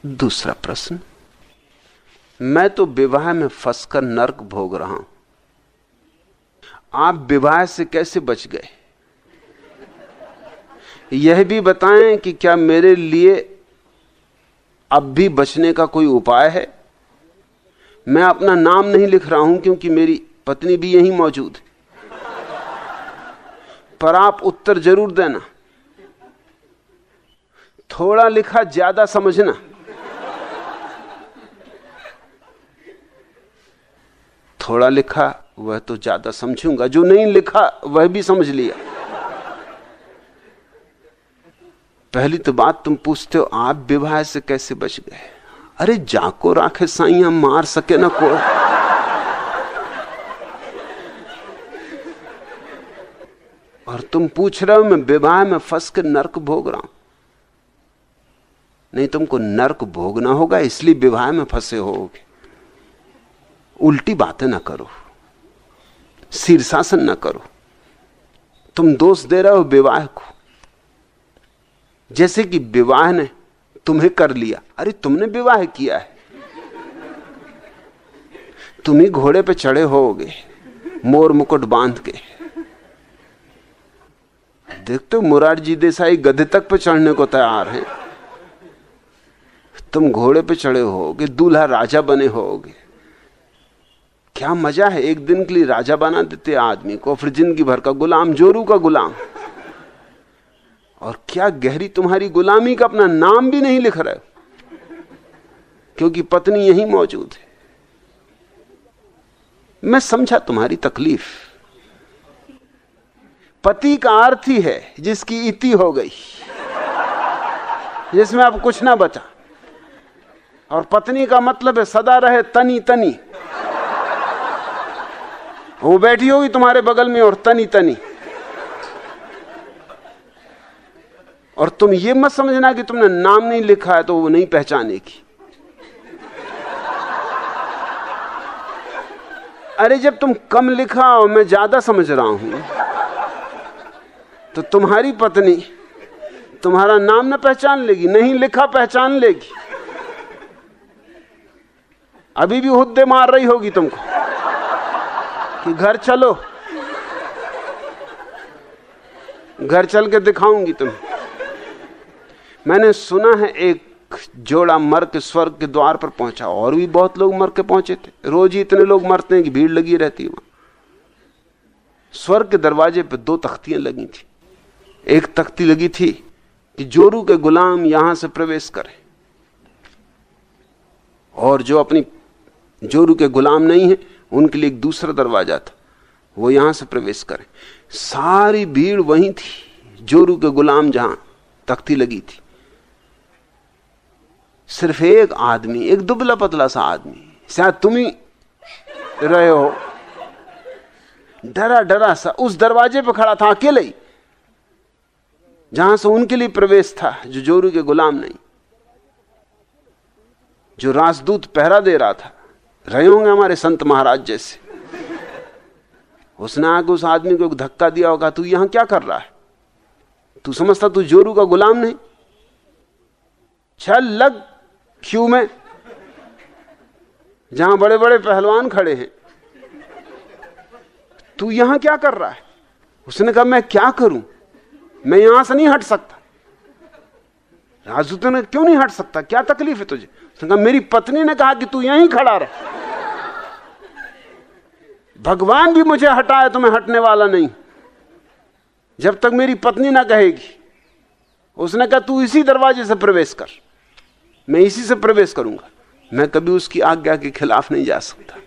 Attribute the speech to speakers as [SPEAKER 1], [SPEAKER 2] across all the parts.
[SPEAKER 1] दूसरा प्रश्न, मैं तो विवाह में फंसकर नर्क भोग रहा हूं, आप विवाह से कैसे बच गए? यह भी बताएं कि क्या मेरे लिए अब भी बचने का कोई उपाय है? मैं अपना नाम नहीं लिख रहा हूं क्योंकि मेरी पत्नी भी यहीं मौजूद है, पर आप उत्तर जरूर देना। थोड़ा लिखा ज्यादा समझना। थोड़ा लिखा वह तो ज्यादा समझूंगा, जो नहीं लिखा वह भी समझ लिया। पहली तो बात तुम पूछते हो आप विवाह से कैसे बच गए। अरे जाको राखे साइया मार सके ना कोई। और तुम पूछ रहे हो मैं विवाह में फंस के नर्क भोग रहा हूं। नहीं, तुमको नर्क भोगना होगा इसलिए विवाह में फंसे होगे। उल्टी बातें ना करो, शीर्षासन ना करो। तुम दोष दे रहे हो विवाह को, जैसे कि विवाह ने तुम्हें कर लिया। अरे तुमने विवाह किया है, तुम ही घोड़े पे चढ़े होगे मोर मुकुट बांध के। देखते हो मुरारजी देसाई गधे तक पे चढ़ने को तैयार हैं, तुम घोड़े पे चढ़े होगे, दूल्हा राजा बने होगे। क्या मजा है, एक दिन के लिए राजा बना देते आदमी को, फिर जिंदगी भर का गुलाम, जोरू का गुलाम। और क्या गहरी तुम्हारी गुलामी का अपना नाम भी नहीं लिख रहे हो क्योंकि पत्नी यहीं मौजूद है। मैं समझा तुम्हारी तकलीफ। पति का अर्थ ही है जिसकी इति हो गई, जिसमें अब कुछ ना बचा। और पत्नी का मतलब है सदा रहे तनी तनी। वो बैठी होगी तुम्हारे बगल में और तनी तनी। और तुम ये मत समझना कि तुमने नाम नहीं लिखा है तो वो नहीं पहचानेगी। अरे जब तुम कम लिखा और मैं ज्यादा समझ रहा हूं तो तुम्हारी पत्नी तुम्हारा नाम न पहचान लेगी, नहीं लिखा पहचान लेगी। अभी भी हुद्दे मार रही होगी तुमको कि घर चलो, घर चल के दिखाऊंगी तुम्हें। मैंने सुना है एक जोड़ा मर के स्वर्ग के द्वार पर पहुंचा, और भी बहुत लोग मर के पहुंचे थे। रोज ही इतने लोग मरते हैं कि भीड़ लगी रहती है वहां। स्वर्ग के दरवाजे पर 2 तख्तियां लगी थी। एक तख्ती लगी थी कि जोरू के गुलाम यहां से प्रवेश करें, और जो अपनी जोरू के गुलाम नहीं है उनके लिए एक दूसरा दरवाजा था, वो यहां से प्रवेश करें। सारी भीड़ वहीं थी जोरू के गुलाम जहां तख्ती लगी थी। सिर्फ एक आदमी, एक दुबला पतला सा आदमी, शायद तुम ही रहे हो, डरा डरा सा उस दरवाजे पर खड़ा था, अकेले ही, जहां से उनके लिए प्रवेश था, जो जोरू के गुलाम नहीं। जो राजदूत पहरा दे रहा था, रहे होंगे हमारे संत महाराज जैसे। उसने आके उस आदमी को एक धक्का दिया होगा, तू यहां क्या कर रहा है? तू समझता तू जोरू का गुलाम नहीं? चल लग क्यू में, जहां बड़े बड़े पहलवान खड़े हैं। तू यहां क्या कर रहा है? उसने कहा मैं क्या करूं, मैं यहां से नहीं हट सकता। राजदूत ने, क्यों नहीं हट सकता, क्या तकलीफ है तुझे? उसने कहा मेरी पत्नी ने कहा कि तू यहीं खड़ा रह। भगवान भी मुझे हटाए तो मैं हटने वाला नहीं जब तक मेरी पत्नी ना कहेगी। उसने कहा तू इसी दरवाजे से प्रवेश कर, मैं इसी से प्रवेश करूंगा। मैं कभी उसकी आज्ञा के खिलाफ नहीं जा सकता।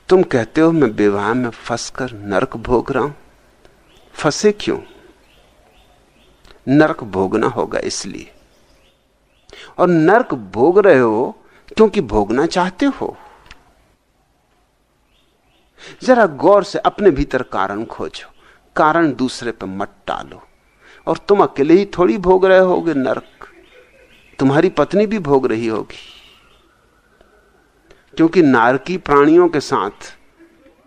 [SPEAKER 1] तुम कहते हो मैं विवाह में फंसकर नरक भोग रहा हूं। फंसे क्यों? नरक भोगना होगा इसलिए। और नरक भोग रहे हो क्योंकि भोगना चाहते हो। जरा गौर से अपने भीतर कारण खोजो, कारण दूसरे पर मत टालो। और तुम अकेले ही थोड़ी भोग रहे होगे नरक, तुम्हारी पत्नी भी भोग रही होगी। क्योंकि नारकी प्राणियों के साथ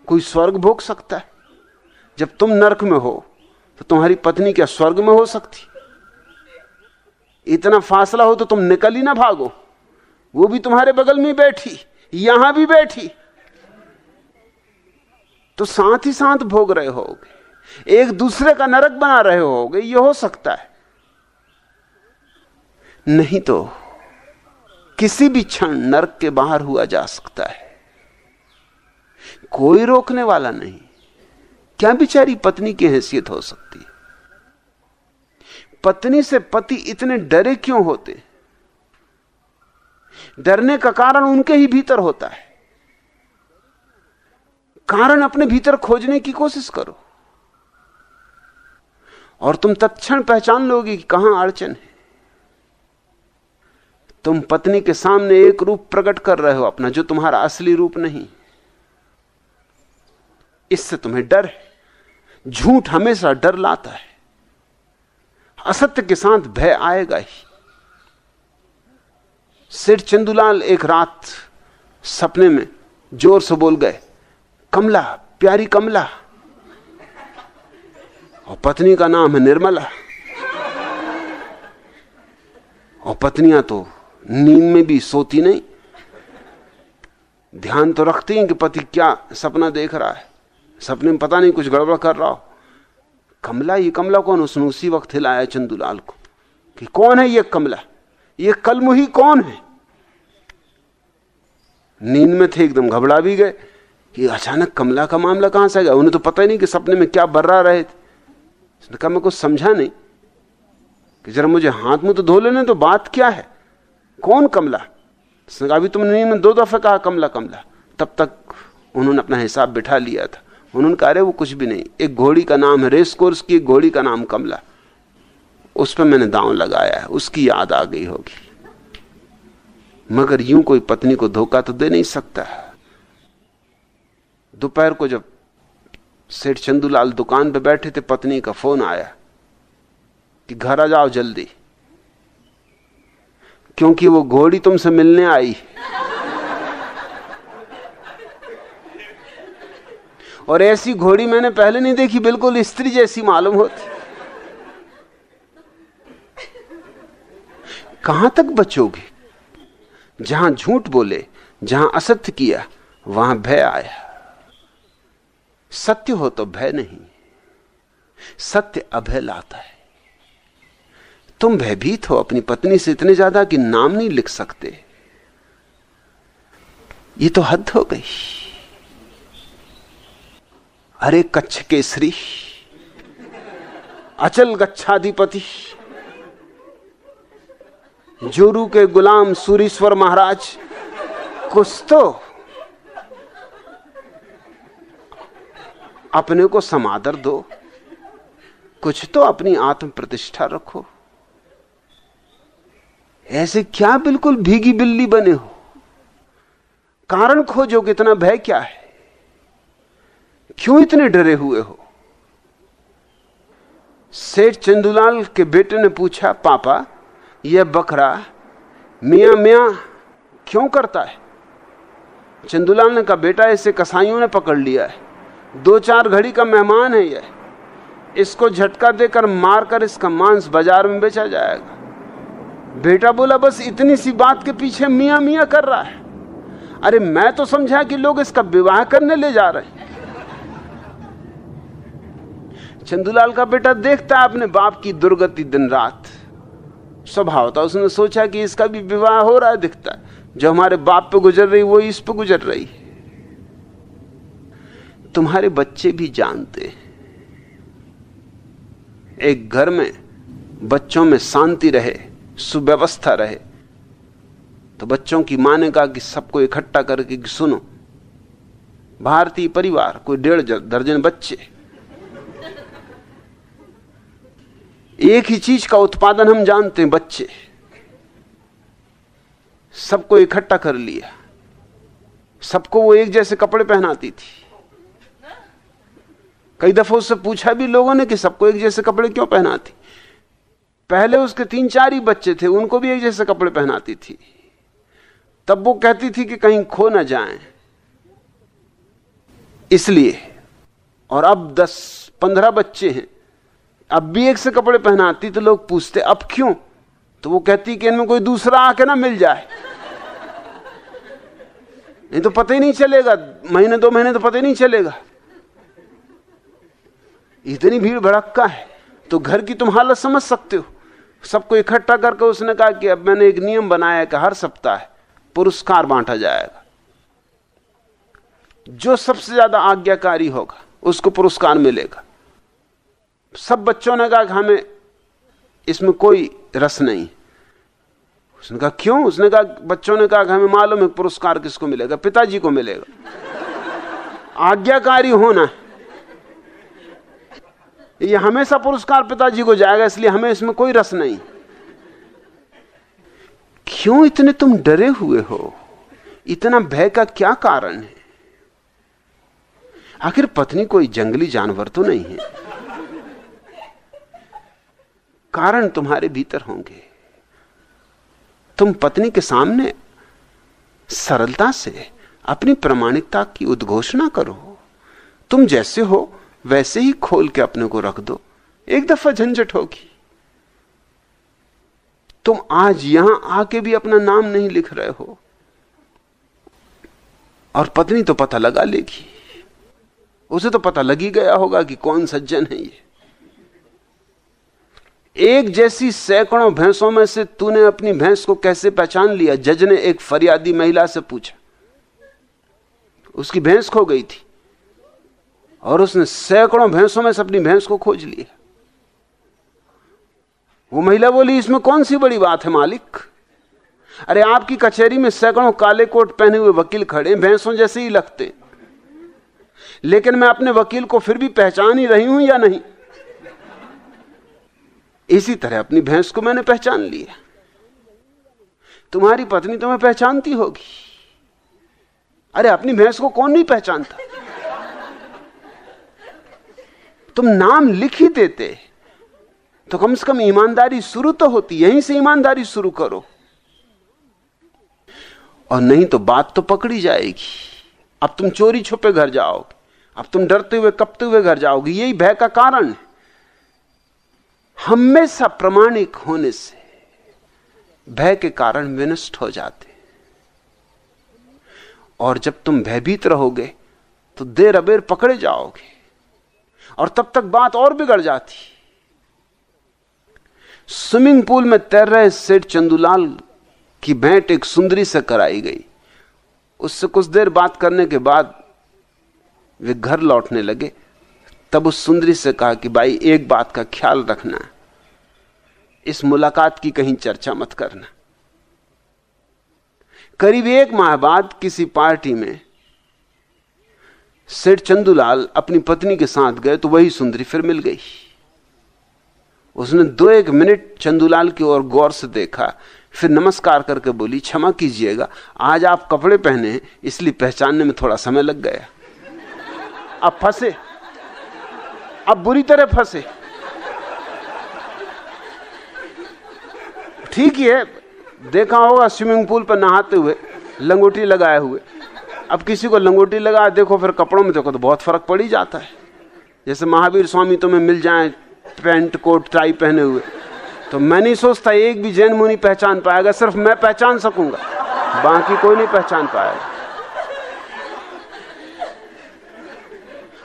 [SPEAKER 1] कोई स्वर्ग भोग सकता है। जब तुम नरक में हो तो तुम्हारी पत्नी क्या स्वर्ग में हो सकती? इतना फासला हो तो तुम निकल ही ना भागो। वो भी तुम्हारे बगल में बैठी, यहां भी बैठी, तो साथ ही साथ भोग रहे होगे, एक दूसरे का नरक बना रहे होगे। ये हो सकता है, नहीं तो किसी भी क्षण नरक के बाहर हुआ जा सकता है, कोई रोकने वाला नहीं। क्या बेचारी पत्नी की हैसियत हो सकती है? पत्नी से पति इतने डरे क्यों होते? डरने का कारण उनके ही भीतर होता है। कारण अपने भीतर खोजने की कोशिश करो और तुम तत्क्षण पहचान लोगे कि कहां अड़चन है। तुम पत्नी के सामने एक रूप प्रकट कर रहे हो अपना, जो तुम्हारा असली रूप नहीं। इससे तुम्हें डर है। झूठ हमेशा डर लाता है, असत्य के साथ भय आएगा ही। सेठ चंदूलाल एक रात सपने में जोर से बोल गए, कमला, प्यारी कमला। और पत्नी का नाम है निर्मला। और पत्नियां तो नींद में भी सोती नहीं, ध्यान तो रखती हैं कि पति क्या सपना देख रहा है। सपने में पता नहीं कुछ गड़बड़ कर रहा हो। कमला, ये कमला कौन? उसने उसी वक्त हिलाया चंदूलाल को कि कौन है ये कमला, ये कलमुही कौन है? नींद में थे, एकदम घबरा भी गए कि अचानक कमला का मामला कहां से आ गया। उन्हें तो पता ही नहीं कि सपने में क्या बर्रा रहे थे। उसने कहा, मैं कुछ समझा नहीं, कि जरा मुझे हाथ मुंह तो धो लेने, तो बात क्या है, कौन कमला? उसने कहा, अभी तुमने नींद में 2 दफे कहा कमला कमला। तब तक उन्होंने अपना हिसाब बिठा लिया था। उन्होंने कहा, अरे वो कुछ भी नहीं, एक घोड़ी का नाम है, रेस कोर्स की एक घोड़ी का नाम कमला, उस पर मैंने दांव लगाया है, उसकी याद आ गई होगी। मगर यूं कोई पत्नी को धोखा तो दे नहीं सकता। दोपहर को जब सेठ चंदूलाल दुकान पे बैठे थे, पत्नी का फोन आया कि घर आ जाओ जल्दी, क्योंकि वो घोड़ी तुमसे मिलने आई। और ऐसी घोड़ी मैंने पहले नहीं देखी, बिल्कुल स्त्री जैसी मालूम होती। कहां तक बचोगे? जहां झूठ बोले, जहां असत्य किया, वहां भय आया। सत्य हो तो भय नहीं, सत्य अभय लाता है। तुम भयभीत हो अपनी पत्नी से इतने ज्यादा कि नाम नहीं लिख सकते। ये तो हद हो गई। अरे कच्छ केसरी, अचल गच्छाधिपति, जोरू के गुलाम सूरीश्वर महाराज, कुछ तो अपने को समादर दो, कुछ तो अपनी आत्म प्रतिष्ठा रखो। ऐसे क्या बिल्कुल भीगी बिल्ली बने हो? कारण खोजो, कितना भय क्या है, क्यों इतने डरे हुए हो? सेठ चंदूलाल के बेटे ने पूछा, पापा यह बकरा मियां मियां क्यों करता है? चंदूलाल ने कहा, बेटा इसे कसाईयों ने पकड़ लिया है, 2-4 घड़ी का मेहमान है यह, इसको झटका देकर मारकर इसका मांस बाजार में बेचा जाएगा। बेटा बोला, बस इतनी सी बात के पीछे मियां मियां कर रहा है। अरे मैं तो समझा कि लोग इसका विवाह करने ले जा रहे हैं। चंदूलाल का बेटा देखता है अपने बाप की दुर्गति दिन रात, स्वभाव था उसने सोचा कि इसका भी विवाह हो रहा है, दिखता है जो हमारे बाप पे गुजर रही वो इस पे गुजर रही है। तुम्हारे बच्चे भी जानते हैं, एक घर में बच्चों में शांति रहे, सुव्यवस्था रहे, तो बच्चों की मां ने कहा कि सबको इकट्ठा करके कि सुनो, भारतीय परिवार, कोई 1.5 दर्जन बच्चे, एक ही चीज का उत्पादन हम जानते हैं, बच्चे। सबको इकट्ठा कर लिया, सबको वो एक जैसे कपड़े पहनाती थी। कई दफा उससे पूछा भी लोगों ने कि सबको एक जैसे कपड़े क्यों पहनाती। पहले उसके 3-4 ही बच्चे थे, उनको भी एक जैसे कपड़े पहनाती थी। तब वो कहती थी कि कहीं खो ना जाएं, इसलिए। और अब 10-15 बच्चे हैं, अब भी एक से कपड़े पहनाती, तो लोग पूछते अब क्यों? तो वो कहती कि इनमें कोई दूसरा आके ना मिल जाए, नहीं तो पता ही नहीं चलेगा, महीने 2 महीने तो पता ही नहीं चलेगा, इतनी भीड़ भड़क्का है। तो घर की तुम हालत समझ सकते हो। सबको इकट्ठा करके उसने कहा कि अब मैंने एक नियम बनाया है कि हर सप्ताह पुरस्कार बांटा जाएगा, जो सबसे ज्यादा आज्ञाकारी होगा उसको पुरस्कार मिलेगा। सब बच्चों ने कहा कि हमें इसमें कोई रस नहीं। उसने कहा क्यों? उसने कहा, बच्चों ने कहा कि हमें मालूम है पुरस्कार किसको मिलेगा, पिताजी को मिलेगा। आज्ञाकारी होना है, ये हमेशा पुरस्कार पिताजी को जाएगा, इसलिए हमें इसमें कोई रस नहीं। क्यों इतने तुम डरे हुए हो? इतना भय का क्या कारण है? आखिर पत्नी कोई जंगली जानवर तो नहीं है, कारण तुम्हारे भीतर होंगे। तुम पत्नी के सामने सरलता से अपनी प्रामाणिकता की उद्घोषणा करो। तुम जैसे हो वैसे ही खोल के अपने को रख दो, एक दफा झंझट होगी। तुम आज यहां आके भी अपना नाम नहीं लिख रहे हो, और पत्नी तो पता लगा लेगी, उसे तो पता लग ही गया होगा कि कौन सज्जन है ये। एक जैसी सैकड़ों भैंसों में से तूने अपनी भैंस को कैसे पहचान लिया? जज ने एक फरियादी महिला से पूछा। उसकी भैंस खो गई थी और उसने सैकड़ों भैंसों में से अपनी भैंस को खोज लिया। वो महिला बोली, इसमें कौन सी बड़ी बात है मालिक? अरे आपकी कचहरी में सैकड़ों काले कोट पहने हुए वकील खड़े, भैंसों जैसे ही लगते, लेकिन मैं अपने वकील को फिर भी पहचान ही रही हूं या नहीं? इसी तरह अपनी भैंस को मैंने पहचान लिया। तुम्हारी पत्नी तुम्हें पहचानती होगी। अरे अपनी भैंस को कौन नहीं पहचानता? तुम नाम लिख ही देते तो कम से कम ईमानदारी शुरू तो होती। यहीं से ईमानदारी शुरू करो, और नहीं तो बात तो पकड़ी जाएगी। अब तुम चोरी छुपे घर जाओगे, अब तुम डरते हुए कपते हुए घर जाओगे। यही भय का कारण है। हमेशा प्रामाणिक होने से भय के कारण विनष्ट हो जाते, और जब तुम भयभीत रहोगे तो देर अबेर पकड़े जाओगे, और तब तक बात और बिगड़ जाती। स्विमिंग पूल में तैर रहे सेठ चंदूलाल की भेंट एक सुंदरी से कराई गई। उससे कुछ देर बात करने के बाद वे घर लौटने लगे। तब उस सुंदरी से कहा कि भाई एक बात का ख्याल रखना, इस मुलाकात की कहीं चर्चा मत करना। करीब 1 माह बाद किसी पार्टी में सेठ चंदूलाल अपनी पत्नी के साथ गए तो वही सुंदरी फिर मिल गई। उसने 2-1 मिनट चंदूलाल की ओर गौर से देखा, फिर नमस्कार करके बोली, क्षमा कीजिएगा, आज आप कपड़े पहने हैं इसलिए पहचानने में थोड़ा समय लग गया। अब फंसे, अब बुरी तरह फंसे। ठीक ही है, देखा होगा स्विमिंग पूल पर नहाते हुए लंगोटी लगाए हुए। अब किसी को लंगोटी लगा देखो, फिर कपड़ों में देखो तो बहुत फर्क पड़ ही जाता है। जैसे महावीर स्वामी तुम्हें मिल जाए पैंट कोट टाई पहने हुए, तो मैं नहीं सोचता एक भी जैन मुनि पहचान पाएगा, सिर्फ मैं पहचान सकूंगा, बाकी कोई नहीं पहचान पाएगा।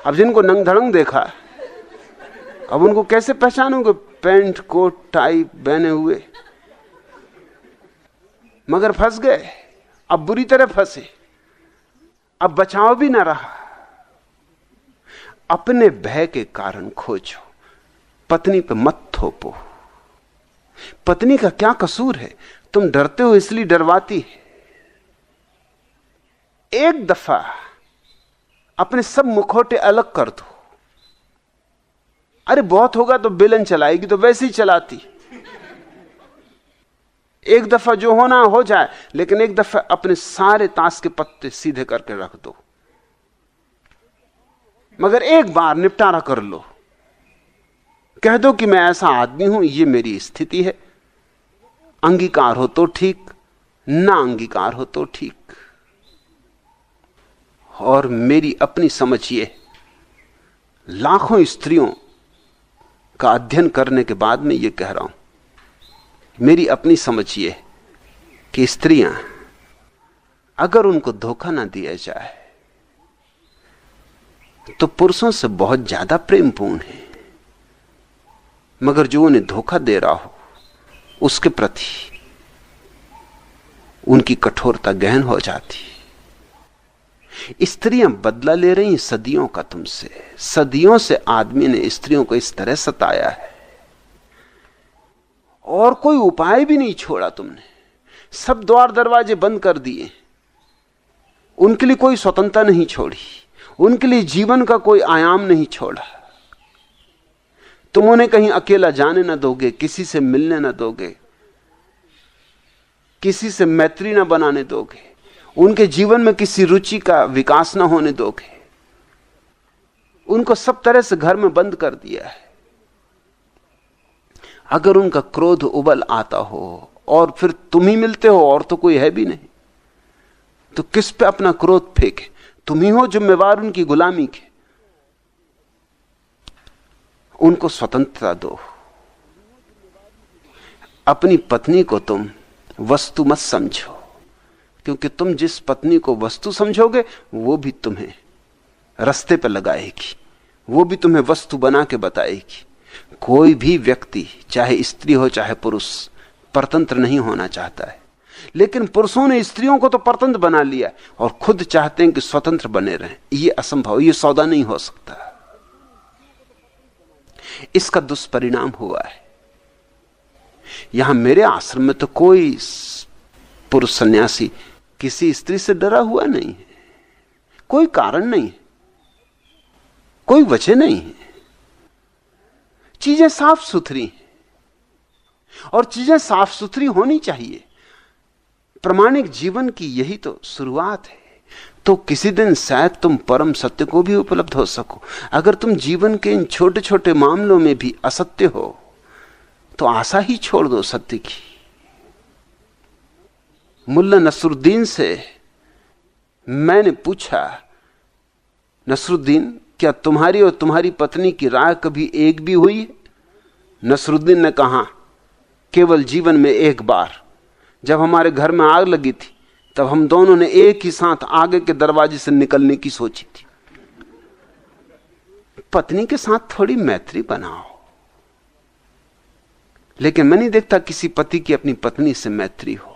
[SPEAKER 1] अब जिनको नंग धड़ंग देखा, अब उनको कैसे पहचानोगे पैंट कोट टाई पहने हुए? मगर फंस गए, अब बुरी तरह फंसे, अब बचाव भी ना रहा। अपने भय के कारण खोजो, पत्नी पे मत थोपो। पत्नी का क्या कसूर है? तुम डरते हो इसलिए डरवाती है। एक दफा अपने सब मुखौटे अलग कर दो। अरे बहुत होगा तो बेलन चलाएगी तो वैसे ही चलाती। एक दफा जो होना हो जाए, लेकिन एक दफा अपने सारे ताश के पत्ते सीधे करके रख दो। मगर एक बार निपटारा कर लो, कह दो कि मैं ऐसा आदमी हूं, ये मेरी स्थिति है, अंगीकार हो तो ठीक, ना अंगीकार हो तो ठीक। और मेरी अपनी समझ ये, लाखों स्त्रियों का अध्ययन करने के बाद मैं ये कह रहा हूं, मेरी अपनी समझ ये कि स्त्रियां अगर उनको धोखा ना दिया जाए तो पुरुषों से बहुत ज्यादा प्रेमपूर्ण है, मगर जो उन्हें धोखा दे रहा हो उसके प्रति उनकी कठोरता गहन हो जाती। स्त्रियां बदला ले रही सदियों का तुमसे। सदियों से आदमी ने स्त्रियों को इस तरह सताया है और कोई उपाय भी नहीं छोड़ा तुमने। सब द्वार दरवाजे बंद कर दिए, उनके लिए कोई स्वतंत्रता नहीं छोड़ी, उनके लिए जीवन का कोई आयाम नहीं छोड़ा। तुम उन्हें कहीं अकेला जाने ना दोगे, किसी से मिलने ना दोगे, किसी से मैत्री ना बनाने दोगे, उनके जीवन में किसी रुचि का विकास ना होने दोगे। उनको सब तरह से घर में बंद कर दिया है। अगर उनका क्रोध उबल आता हो और फिर तुम ही मिलते हो और तो कोई है भी नहीं, तो किस पे अपना क्रोध फेंके? तुम ही हो जिम्मेवार उनकी गुलामी के। उनको स्वतंत्रता दो। अपनी पत्नी को तुम वस्तु मत समझो, क्योंकि तुम जिस पत्नी को वस्तु समझोगे वो भी तुम्हें रास्ते पर लगाएगी, वो भी तुम्हें वस्तु बना के बताएगी। कोई भी व्यक्ति, चाहे स्त्री हो चाहे पुरुष, परतंत्र नहीं होना चाहता है, लेकिन पुरुषों ने स्त्रियों को तो परतंत्र बना लिया और खुद चाहते हैं कि स्वतंत्र बने रहें। यह असंभव, यह सौदा नहीं हो सकता। इसका दुष्परिणाम हुआ है। यहां मेरे आश्रम में तो कोई पुरुष सन्यासी किसी स्त्री से डरा हुआ नहीं है। कोई कारण नहीं है, कोई वजह नहीं है। चीजें साफ सुथरी हैं और चीजें साफ सुथरी होनी चाहिए। प्रामाणिक जीवन की यही तो शुरुआत है। तो किसी दिन शायद तुम परम सत्य को भी उपलब्ध हो सको। अगर तुम जीवन के इन छोटे छोटे मामलों में भी असत्य हो तो आशा ही छोड़ दो सत्य की। मुल्ला नसरुद्दीन से मैंने पूछा, नसरुद्दीन, क्या तुम्हारी और तुम्हारी पत्नी की राय कभी एक भी हुई? नसरुद्दीन ने कहा, केवल जीवन में एक बार। जब हमारे घर में आग लगी थी तब हम दोनों ने एक ही साथ आगे के दरवाजे से निकलने की सोची थी। पत्नी के साथ थोड़ी मैत्री बनाओ। लेकिन मैं नहीं देखता किसी पति की अपनी पत्नी से मैत्री हो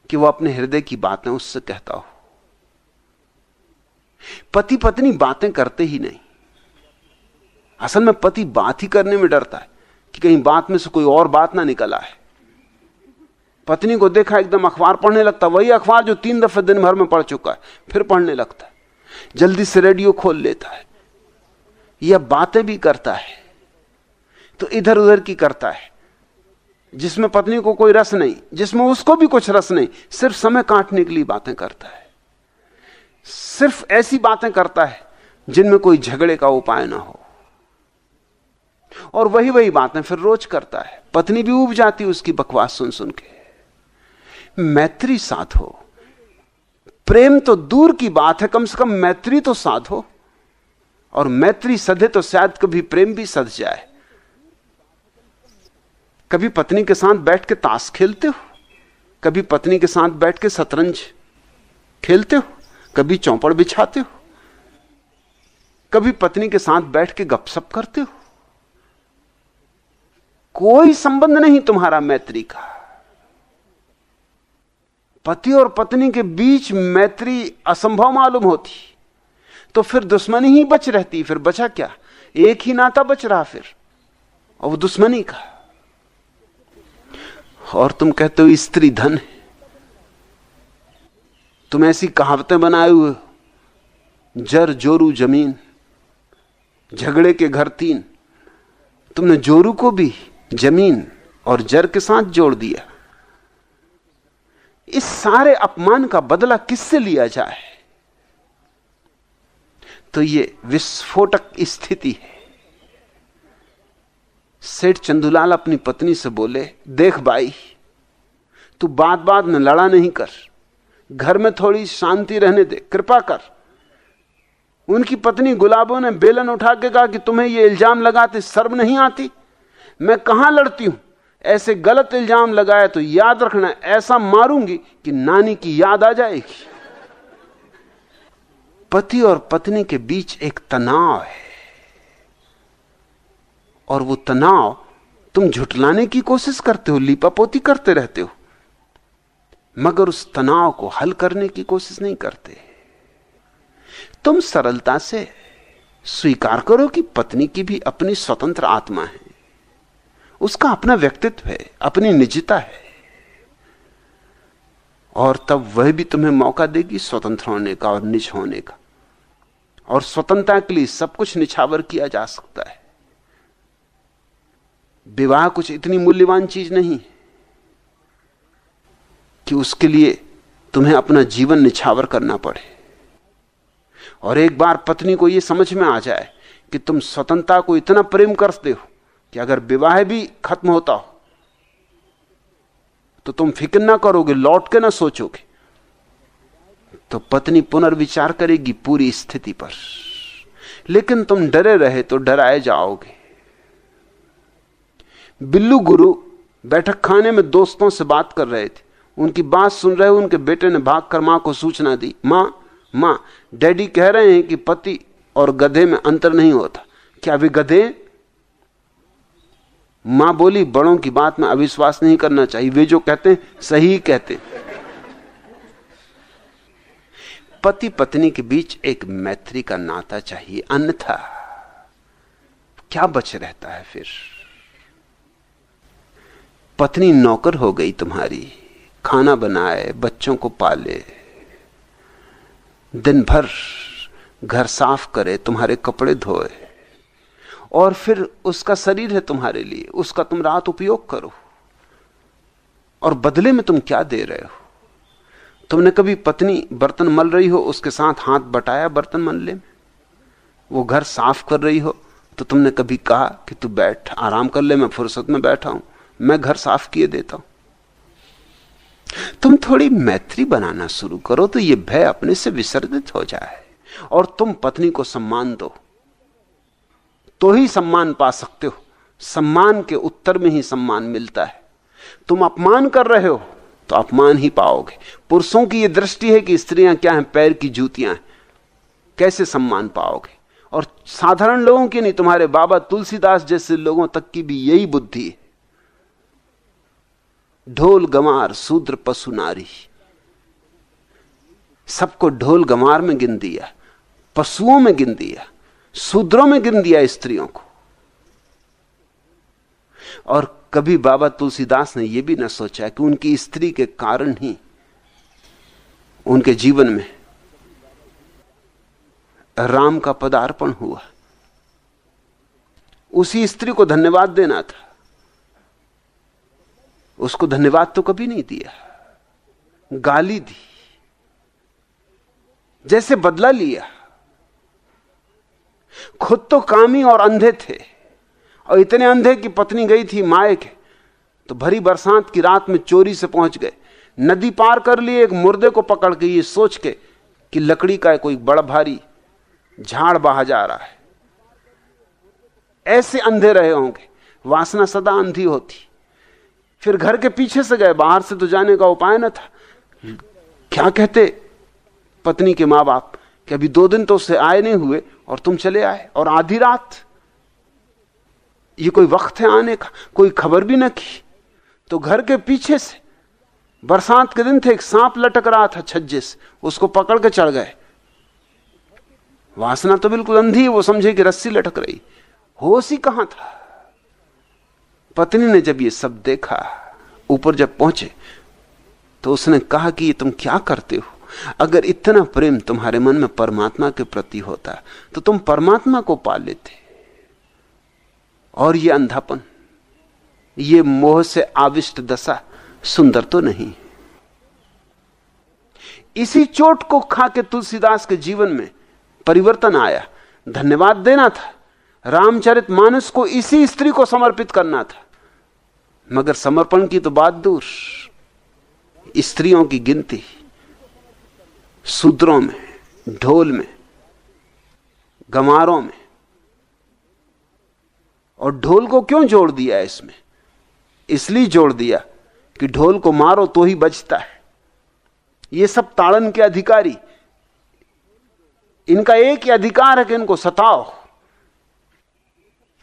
[SPEAKER 1] कि वो अपने हृदय की बातें उससे कहता हो। पति पत्नी बातें करते ही नहीं। असल में पति बात ही करने में डरता है कि कहीं बात में से कोई और बात ना निकल आए। पत्नी को देखा एकदम अखबार पढ़ने लगता, वही अखबार जो 3 दफे दिन भर में पढ़ चुका है, फिर पढ़ने लगता है। जल्दी से रेडियो खोल लेता है, यह बातें भी करता है तो इधर उधर की करता है, जिसमें पत्नी को कोई रस नहीं, जिसमें उसको भी कुछ रस नहीं, सिर्फ समय काटने के लिए बातें करता है। सिर्फ ऐसी बातें करता है जिनमें कोई झगड़े का उपाय ना हो, और वही वही बातें फिर रोज करता है। पत्नी भी ऊब जाती उसकी बकवास सुन सुन के। मैत्री साधो। प्रेम तो दूर की बात है, कम से कम मैत्री तो साधो। और मैत्री सधे तो शायद कभी प्रेम भी सध जाए। कभी पत्नी के साथ बैठ के ताश खेलते हो, कभी पत्नी के साथ बैठ के शतरंज खेलते हो, कभी चौपड़ बिछाते हो, कभी पत्नी के साथ बैठ के गपशप करते हो। कोई संबंध नहीं तुम्हारा मैत्री का। पति और पत्नी के बीच मैत्री असंभव मालूम होती तो फिर दुश्मनी ही बच रहती। फिर बचा क्या? एक ही नाता बच रहा फिर, और वो दुश्मनी का। और तुम कहते हो स्त्री धन है। तुम ऐसी कहावतें बनाए हुए, जर जोरू जमीन, झगड़े के घर 3। तुमने जोरू को भी जमीन और जर के साथ जोड़ दिया। इस सारे अपमान का बदला किससे लिया जाए? तो ये विस्फोटक स्थिति है। सेठ चंदूलाल अपनी पत्नी से बोले, देख भाई, तू बात बात में लड़ा नहीं कर, घर में थोड़ी शांति रहने दे, कृपा कर। उनकी पत्नी गुलाबों ने बेलन उठा के कहा कि तुम्हें ये इल्जाम लगाते शर्म नहीं आती? मैं कहां लड़ती हूं, ऐसे गलत इल्जाम लगाए तो याद रखना, ऐसा मारूंगी कि नानी की याद आ जाएगी। पति और पत्नी के बीच एक तनाव है, और वो तनाव तुम झुठलाने की कोशिश करते हो, लीपापोती करते रहते हो, मगर उस तनाव को हल करने की कोशिश नहीं करते। तुम सरलता से स्वीकार करो कि पत्नी की भी अपनी स्वतंत्र आत्मा है, उसका अपना व्यक्तित्व है, अपनी निजता है, और तब वह भी तुम्हें मौका देगी स्वतंत्र होने का और निज होने का। और स्वतंत्रता के लिए सब कुछ निछावर किया जा सकता है। विवाह कुछ इतनी मूल्यवान चीज नहीं कि उसके लिए तुम्हें अपना जीवन निछावर करना पड़े। और एक बार पत्नी को यह समझ में आ जाए कि तुम स्वतंत्रता को इतना प्रेम करते हो कि अगर विवाह भी खत्म होता हो तो तुम फिक्र ना करोगे, लौट के ना सोचोगे, तो पत्नी पुनर्विचार करेगी पूरी स्थिति पर। लेकिन तुम डरे रहे तो डराए जाओगे। बिल्लू गुरु बैठक खाने में दोस्तों से बात कर रहे थे। उनकी बात सुन रहे उनके बेटे ने भागकर मां को सूचना दी, मां डैडी कह रहे हैं कि पति और गधे में अंतर नहीं होता, क्या वे गधे? मां बोली, बड़ों की बात में अविश्वास नहीं करना चाहिए, वे जो कहते हैं सही कहते। पति पत्नी के बीच एक मैत्री का नाता चाहिए, अन्यथा क्या बच रहता है फिर? पत्नी नौकर हो गई तुम्हारी, खाना बनाए, बच्चों को पाले, दिन भर घर साफ करे, तुम्हारे कपड़े धोए, और फिर उसका शरीर है तुम्हारे लिए, उसका तुम रात उपयोग करो, और बदले में तुम क्या दे रहे हो? तुमने कभी पत्नी बर्तन मल रही हो उसके साथ हाथ बटाया बर्तन मलने में? वो घर साफ कर रही हो तो तुमने कभी कहा कि तू बैठ आराम कर ले, मैं फुर्सत में बैठा हूं, मैं घर साफ किए देता हूं? तुम थोड़ी मैत्री बनाना शुरू करो तो ये भय अपने से विसर्जित हो जाए, और तुम पत्नी को सम्मान दो तो ही सम्मान पा सकते हो। सम्मान के उत्तर में ही सम्मान मिलता है। तुम अपमान कर रहे हो तो अपमान ही पाओगे। पुरुषों की यह दृष्टि है कि स्त्रियां क्या हैं, पैर की जूतियां हैं, कैसे सम्मान पाओगे? और साधारण लोगों की नहीं, तुम्हारे बाबा तुलसीदास जैसे लोगों तक की भी यही बुद्धि है। ढोल गमार शूद्र पशु नारी, सबको ढोल गमार में गिन दिया, पशुओं में गिन दिया, शूद्रों में गिन दिया स्त्रियों को। और कभी बाबा तुलसीदास ने यह भी न सोचा कि उनकी स्त्री के कारण ही उनके जीवन में राम का पदार्पण हुआ। उसी स्त्री को धन्यवाद देना था, उसको धन्यवाद तो कभी नहीं दिया, गाली दी, जैसे बदला लिया। खुद तो कामी और अंधे थे, और इतने अंधे कि पत्नी गई थी मायके तो भरी बरसात की रात में चोरी से पहुंच गए, नदी पार कर लिए एक मुर्दे को पकड़ के, ये सोच के कि लकड़ी का कोई बड़ा भारी झाड़ बहा जा रहा है। ऐसे अंधे रहे होंगे, वासना सदा अंधी होती। फिर घर के पीछे से गए, बाहर से तो जाने का उपाय न था। क्या कहते पत्नी के मां बाप कि अभी 2 दिन तो उससे आए नहीं हुए और तुम चले आए, और आधी रात, ये कोई वक्त है आने का? कोई खबर भी न की। तो घर के पीछे से, बरसात के दिन थे, एक सांप लटक रहा था छज्जे से, उसको पकड़ के चढ़ गए। वासना तो बिल्कुल अंधी है, वो समझे कि रस्सी लटक रही, होश ही कहां था। पत्नी ने जब ये सब देखा, ऊपर जब पहुंचे तो उसने कहा कि ये तुम क्या करते हो? अगर इतना प्रेम तुम्हारे मन में परमात्मा के प्रति होता तो तुम परमात्मा को पा लेते। और ये अंधापन, ये मोह से आविष्ट दशा सुंदर तो नहीं। इसी चोट को खा के तुलसीदास के जीवन में परिवर्तन आया। धन्यवाद देना था, रामचरितमानस को इसी स्त्री को समर्पित करना था, मगर समर्पण की तो बात दूर, स्त्रियों की गिनती शूद्रों में, ढोल में, गमारों में। और ढोल को क्यों जोड़ दिया इसमें? इसलिए जोड़ दिया कि ढोल को मारो तो ही बजता है। ये सब ताड़न के अधिकारी, इनका एक ही अधिकार है कि इनको सताओ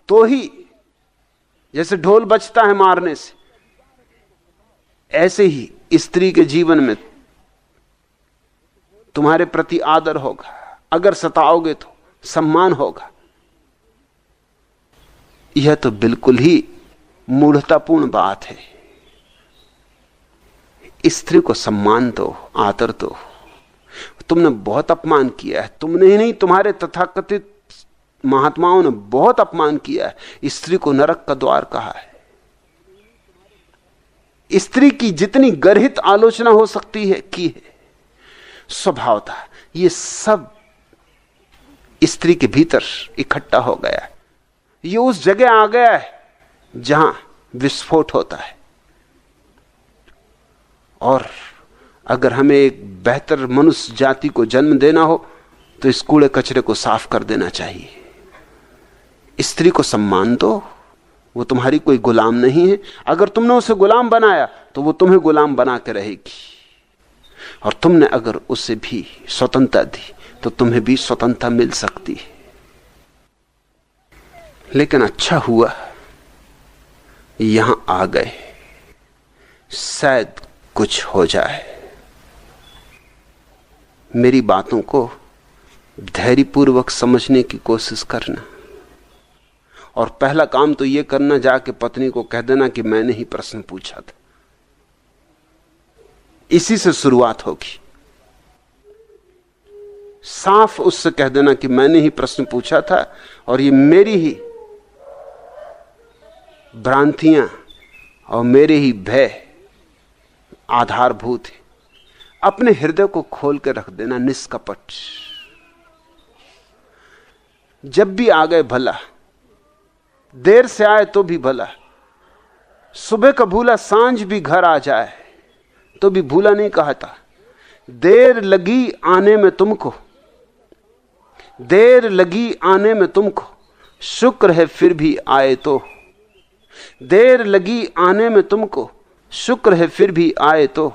[SPEAKER 1] तो ही, जैसे ढोल बजता है मारने से, ऐसे ही स्त्री के जीवन में तुम्हारे प्रति आदर होगा। अगर सताओगे तो सम्मान होगा। यह तो बिल्कुल ही मूढ़तापूर्ण बात है। स्त्री को सम्मान दो, आदर दो। तुमने बहुत अपमान किया है, तुमने ही नहीं, तुम्हारे तथाकथित महात्माओं ने बहुत अपमान किया है। स्त्री को नरक का द्वार कहा है। स्त्री की जितनी गर्हित आलोचना हो सकती है की है। स्वभावता ये सब स्त्री के भीतर इकट्ठा हो गया है। ये उस जगह आ गया है जहां विस्फोट होता है। और अगर हमें एक बेहतर मनुष्य जाति को जन्म देना हो तो इस कूड़े कचरे को साफ कर देना चाहिए। स्त्री को सम्मान दो, वो तुम्हारी कोई गुलाम नहीं है। अगर तुमने उसे गुलाम बनाया तो वो तुम्हें गुलाम बना के रहेगी, और तुमने अगर उसे भी स्वतंत्रता दी तो तुम्हें भी स्वतंत्रता मिल सकती है। लेकिन अच्छा हुआ यहां आ गए, शायद कुछ हो जाए। मेरी बातों को धैर्यपूर्वक समझने की कोशिश करना, और पहला काम तो यह करना, जाके पत्नी को कह देना कि मैंने ही प्रश्न पूछा था। इसी से शुरुआत होगी। साफ उससे कह देना कि मैंने ही प्रश्न पूछा था और ये मेरी ही भ्रांतियां और मेरे ही भय आधारभूत है। अपने हृदय को खोल के रख देना निष्कपट। जब भी आ गए भला, देर से आए तो भी भला, सुबह का भूला सांझ भी घर आ जाए तो भी भूला नहीं कहता। देर लगी आने में तुमको, देर लगी आने में तुमको, शुक्र है फिर भी आए तो। देर लगी आने में तुमको, शुक्र है फिर भी आए तो।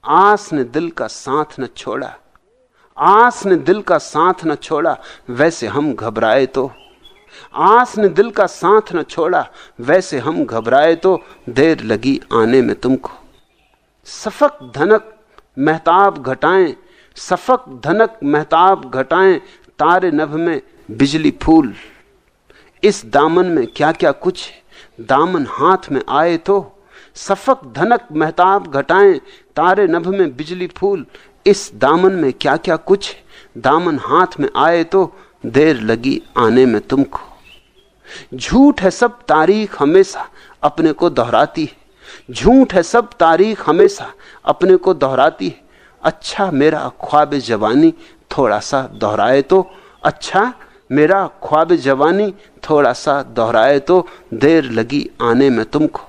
[SPEAKER 1] आस ने दिल का साथ न छोड़ा, आस ने दिल का साथ न छोड़ा, वैसे हम घबराए तो। आस ने दिल का साथ न छोड़ा, वैसे हम घबराए तो। देर लगी आने में तुमको। सफक धनक महताब घटाएं, सफक धनक महताब घटाएं, तारे नभ में बिजली फूल। इस दामन में क्या क्या कुछ है, दामन हाथ में आए तो। सफक धनक महताब घटाएं, तारे नभ में बिजली फूल। इस दामन में क्या क्या कुछ है, दामन हाथ में आए तो। देर लगी आने में तुमको। झूठ है सब तारीख हमेशा अपने को दोहराती है, झूठ है सब तारीख हमेशा अपने को दोहराती है। अच्छा मेरा ख्वाब जवानी थोड़ा सा दोहराए तो, अच्छा मेरा ख्वाब जवानी थोड़ा सा दोहराए तो। देर लगी आने में तुमको।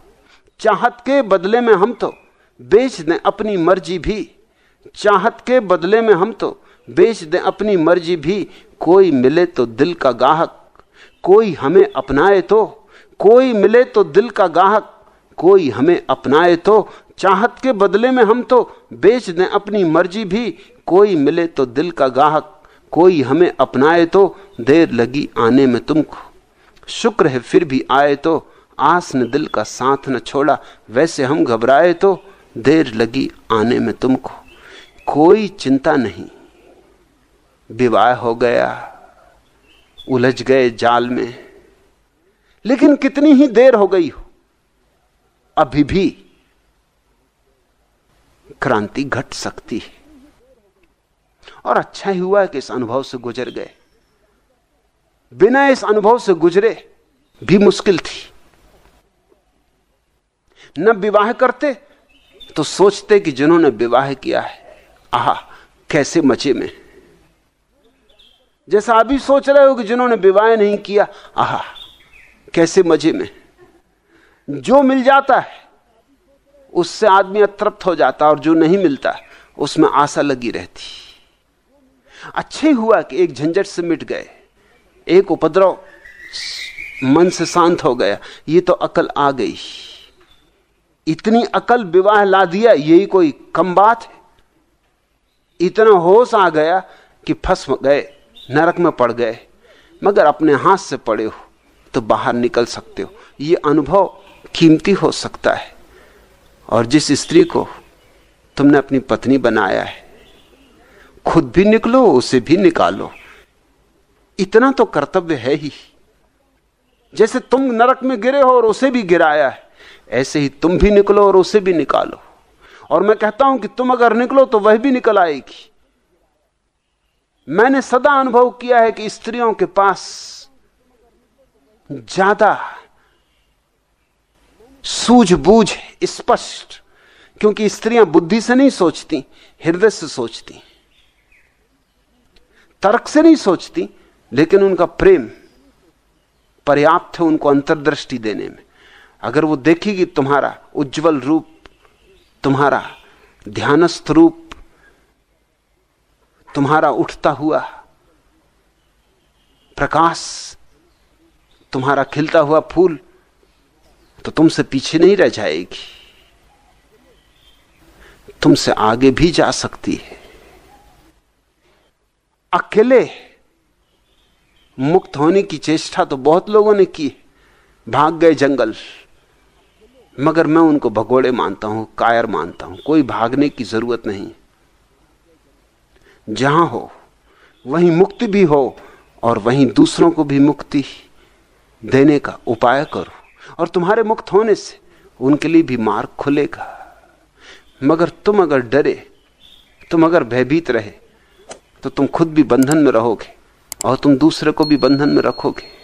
[SPEAKER 1] चाहत के बदले में हम तो बेच दें अपनी मर्जी भी, चाहत के बदले में हम तो बेच दें अपनी मर्जी भी। कोई मिले तो दिल का गाहक, कोई हमें अपनाए तो। कोई मिले तो दिल का गाहक, कोई हमें अपनाए तो। चाहत के बदले में हम तो बेच दें अपनी मर्जी भी। कोई मिले तो दिल का गाहक, कोई हमें अपनाए तो। देर लगी आने में तुमको, शुक्र है फिर भी आए तो। आस ने दिल का साथ न छोड़ा, वैसे हम घबराए तो। देर लगी आने में तुमको। कोई चिंता नहीं, विवाह हो गया, उलझ गए जाल में। लेकिन कितनी ही देर हो गई हो, अभी भी क्रांति घट सकती है। और अच्छा ही हुआ कि इस अनुभव से गुजर गए। बिना इस अनुभव से गुजरे भी मुश्किल थी। न विवाह करते तो सोचते कि जिन्होंने विवाह किया है, आहा कैसे मजे में। जैसा अभी सोच रहे हो कि जिन्होंने विवाह नहीं किया, आहा कैसे मजे में। जो मिल जाता है उससे आदमी अतृप्त हो जाता, और जो नहीं मिलता उसमें आशा लगी रहती। अच्छे हुआ कि एक झंझट से मिट गए, एक उपद्रव मन से शांत हो गया। ये तो अकल आ गई। इतनी अकल विवाह ला दिया, यही कोई कम बात है? इतना होश आ गया कि फंस गए, नरक में पड़ गए, मगर अपने हाथ से पड़े हो तो बाहर निकल सकते हो। ये अनुभव कीमती हो सकता है। और जिस स्त्री को तुमने अपनी पत्नी बनाया है, खुद भी निकलो, उसे भी निकालो। इतना तो कर्तव्य है ही। जैसे तुम नरक में गिरे हो और उसे भी गिराया है, ऐसे ही तुम भी निकलो और उसे भी निकालो। और मैं कहता हूं कि तुम अगर निकलो तो वह भी निकल आएगी। मैंने सदा अनुभव किया है कि स्त्रियों के पास ज्यादा सूझबूझ है, स्पष्ट, क्योंकि स्त्रियां बुद्धि से नहीं सोचती, हृदय से सोचती, तर्क से नहीं सोचती, लेकिन उनका प्रेम पर्याप्त है उनको अंतर्दृष्टि देने में। अगर वो देखेगी तुम्हारा उज्जवल रूप, तुम्हारा ध्यानस्थ रूप, तुम्हारा उठता हुआ प्रकाश, तुम्हारा खिलता हुआ फूल, तो तुमसे पीछे नहीं रह जाएगी, तुमसे आगे भी जा सकती है। अकेले मुक्त होने की चेष्टा तो बहुत लोगों ने की, भाग गए जंगल, मगर मैं उनको भगोड़े मानता हूं, कायर मानता हूं। कोई भागने की जरूरत नहीं। जहां हो वहीं मुक्ति भी हो और वहीं दूसरों को भी मुक्ति देने का उपाय करो, और तुम्हारे मुक्त होने से उनके लिए भी मार्ग खुलेगा। मगर तुम अगर डरे, तुम अगर भयभीत रहे, तो तुम खुद भी बंधन में रहोगे और तुम दूसरे को भी बंधन में रखोगे।